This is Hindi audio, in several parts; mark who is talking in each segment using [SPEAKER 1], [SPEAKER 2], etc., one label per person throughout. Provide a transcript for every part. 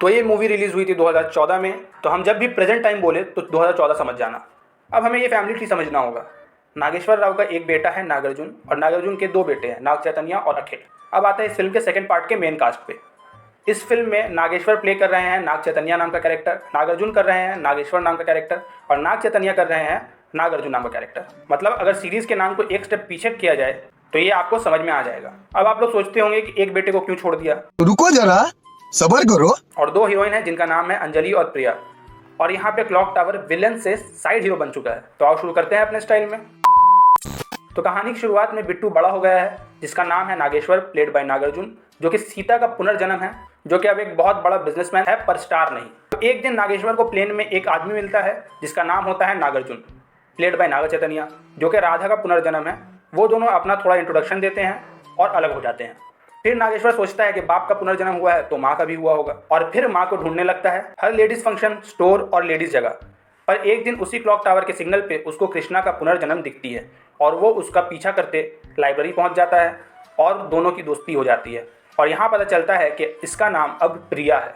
[SPEAKER 1] तो ये मूवी रिलीज़ हुई थी 2014 में, तो हम जब भी प्रेजेंट टाइम बोले तो 2014 समझ जाना। अब हमें ये फैमिली ट्री समझना होगा। नागेश्वर राव का एक बेटा है नागार्जुन, और नागार्जुन के दो बेटे हैं, नाग चैतन्य और अखिल। अब आता है इस फिल्म के सेकंड पार्ट के मेन कास्ट पे। इस फिल्म में नागेश्वर प्ले कर रहे हैं नाग चैतन्य नाम का कैरेक्टर, नागार्जुन कर रहे हैं नागेश्वर नाम का कैरेक्टर, और नाग चैतन्य कर रहे हैं नागार्जुन नाम का कैरेक्टर। मतलब अगर सीरीज़ के नाम को एक स्टेप पीछे किया जाए तो ये आपको समझ में आ जाएगा। अब आप लोग सोचते होंगे कि एक बेटे को क्यों छोड़ दिया,
[SPEAKER 2] रुको जरा सबर करो।
[SPEAKER 1] और दो हीरोइन हैं जिनका नाम है अंजलि और प्रिया, और यहाँ पे क्लॉक टावर विलन से साइड हीरो बन चुका है। तो आओ शुरू करते हैं अपने स्टाइल में। तो कहानी की शुरुआत में बिट्टू बड़ा हो गया है, जिसका नाम है नागेश्वर, प्लेड बाय नागार्जुन, जो कि सीता का पुनर्जन्म है, जो कि अब एक बहुत बड़ा बिजनेसमैन है पर स्टार नहीं। तो एक दिन नागेश्वर को प्लेन में एक आदमी मिलता है जिसका नाम होता है नागार्जुन, प्लेड बाय नाग चैतन्य, जो कि राधा का पुनर्जन्म है। वो दोनों अपना थोड़ा इंट्रोडक्शन देते हैं और अलग हो जाते हैं। फिर नागेश्वर सोचता है कि बाप का पुनर्जन्म हुआ है तो माँ का भी हुआ होगा, और फिर माँ को ढूंढने लगता है हर लेडीज़ फंक्शन, स्टोर और लेडीज़ जगह। पर एक दिन उसी क्लॉक टावर के सिग्नल पे उसको कृष्णा का पुनर्जन्म दिखती है, और वो उसका पीछा करते लाइब्रेरी पहुंच जाता है और दोनों की दोस्ती हो जाती है। और यहाँ पता चलता है कि इसका नाम अब प्रिया है।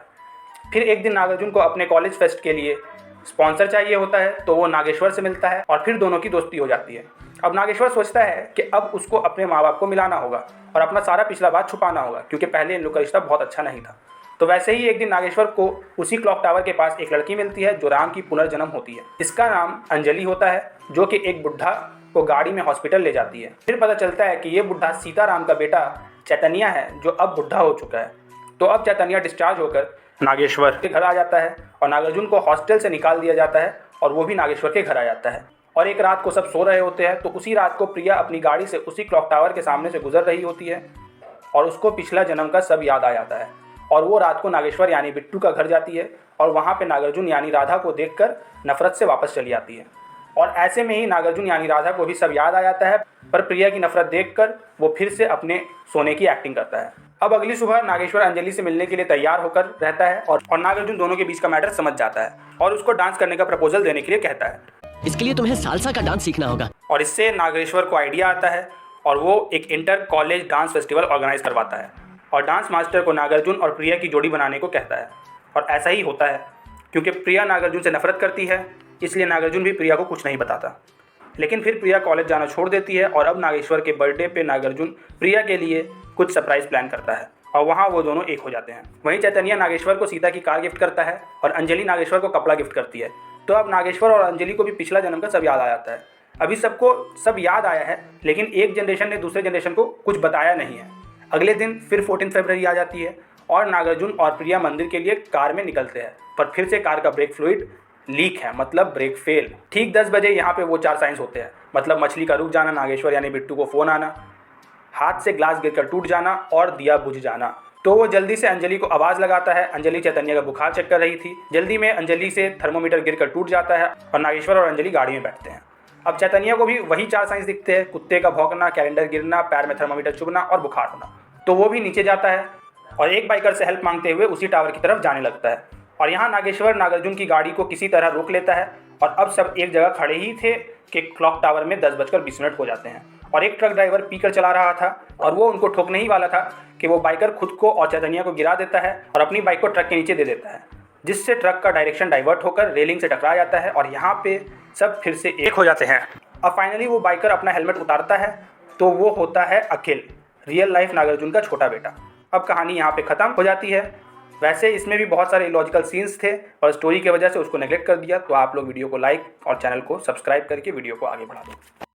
[SPEAKER 1] फिर एक दिन नागार्जुन को अपने कॉलेज फेस्ट के लिए स्पॉन्सर चाहिए होता है, तो वो नागेश्वर से मिलता है और फिर दोनों की दोस्ती हो जाती है। अब नागेश्वर सोचता है कि अब उसको अपने माँ बाप को मिलाना होगा और अपना सारा पिछला बात छुपाना होगा, क्योंकि पहले इन लोग का रिश्ता बहुत अच्छा नहीं था। तो वैसे ही एक दिन नागेश्वर को उसी क्लॉक टावर के पास एक लड़की मिलती है जो राम की पुनर्जन्म होती है। इसका नाम अंजलि होता है, जो कि एक बुढ़ा को गाड़ी में हॉस्पिटल ले जाती है। फिर पता चलता है कि ये बुढ़ा सीताराम का बेटा चैतन्य है, जो अब बुढ़ा हो चुका है। तो अब चैतन्य डिस्चार्ज होकर नागेश्वर के घर आ जाता है, और नागार्जुन को हॉस्टल से निकाल दिया जाता है और वो भी नागेश्वर के घर आ जाता है। और एक रात को सब सो रहे होते हैं, तो उसी रात को प्रिया अपनी गाड़ी से उसी क्लॉक टावर के सामने से गुजर रही होती है, और उसको पिछला जन्म का सब याद आ जाता है। और वो रात को नागेश्वर यानी बिट्टू का घर जाती है, और वहाँ पे नागार्जुन यानी राधा को देखकर नफरत से वापस चली आती है। और ऐसे में ही नागार्जुन यानी राधा को भी सब याद आ जाता है, पर प्रिया की नफरत देखकर वो फिर से अपने सोने की एक्टिंग करता है। अब अगली सुबह नागेश्वर अंजलि से मिलने के लिए तैयार होकर रहता है, और नागार्जुन दोनों के बीच का मैटर समझ जाता है और उसको डांस करने का प्रपोजल देने के लिए कहता है।
[SPEAKER 3] इसके लिए तुम्हें सालसा का डांस सीखना होगा।
[SPEAKER 1] और इससे नागेश्वर को आइडिया आता है, और वो एक inter college dance festival organise करवाता है, और डांस मास्टर को नागार्जुन और प्रिया की जोड़ी बनाने को कहता है। और ऐसा ही होता है, क्योंकि प्रिया नागार्जुन से नफरत करती है, इसलिए नागार्जुन भी प्रिया को कुछ नहीं बताता। लेकिन फिर प्रिया कॉलेज जाना छोड़ देती है, और अब नागेश्वर के बर्थडे पे नागार्जुन प्रिया के लिए कुछ सरप्राइज प्लान करता है, और वहाँ वो दोनों एक हो जाते हैं। वहीं चैतन्य नागेश्वर को सीता की कार गिफ्ट करता है, और अंजलि नागेश्वर को कपड़ा गिफ्ट करती है। तो अब नागेश्वर और अंजलि को भी पिछला जन्म का सब याद आ जाता है। अभी सबको सब याद आया है, लेकिन एक जनरेशन ने दूसरे जनरेशन को कुछ बताया नहीं है। अगले दिन फिर 14 फरवरी आ जाती है, और नागार्जुन और प्रिया मंदिर के लिए कार में निकलते हैं, पर फिर से कार का ब्रेक फ्लूइड लीक है, मतलब ब्रेक फेल। ठीक 10 बजे यहाँ पे वो 4 साइंस होते हैं, मतलब मछली का रुक जाना, नागेश्वर यानी बिट्टू को फ़ोन आना, हाथ से ग्लास गिरकर टूट जाना और दिया बुझ जाना। तो वो जल्दी से अंजलि को आवाज़ लगाता है। अंजलि चैतन्य का बुखार चेक कर रही थी। जल्दी में अंजलि से थर्मोमीटर गिरकर टूट जाता है, और नागेश्वर और अंजलि गाड़ी में बैठते हैं। अब चैतन्य को भी वही 4 साइंस दिखते हैं, कुत्ते का भौंकना, कैलेंडर गिरना, पैर में थर्मोमीटर चुभना और बुखार होना। तो वो भी नीचे जाता है और एक बाइकर से हेल्प मांगते हुए उसी टावर की तरफ जाने लगता है। और यहाँ नागेश्वर नागार्जुन की गाड़ी को किसी तरह रोक लेता है, और अब सब एक जगह खड़े ही थे कि क्लॉक टावर में 10:20 हो जाते हैं, और एक ट्रक ड्राइवर पीकर चला रहा था, और वो उनको ठोकने ही वाला था कि वो बाइकर खुद को और चैतन्य को गिरा देता है और अपनी बाइक को ट्रक के नीचे दे देता है, जिससे ट्रक का डायरेक्शन डाइवर्ट होकर रेलिंग से टकरा जाता है, और यहाँ पे सब फिर से एक हो जाते हैं। अब फाइनली वो बाइकर अपना हेलमेट उतारता है, तो वो होता है अखिल, रियल लाइफ नागार्जुन का छोटा बेटा। अब कहानी यहाँ पे ख़त्म हो जाती है। वैसे इसमें भी बहुत सारे इलॉजिकल सीन्स थे, और स्टोरी की वजह से उसको नेगलेक्ट कर दिया। तो आप लोग वीडियो को लाइक और चैनल को सब्सक्राइब करके वीडियो को आगे बढ़ा दो।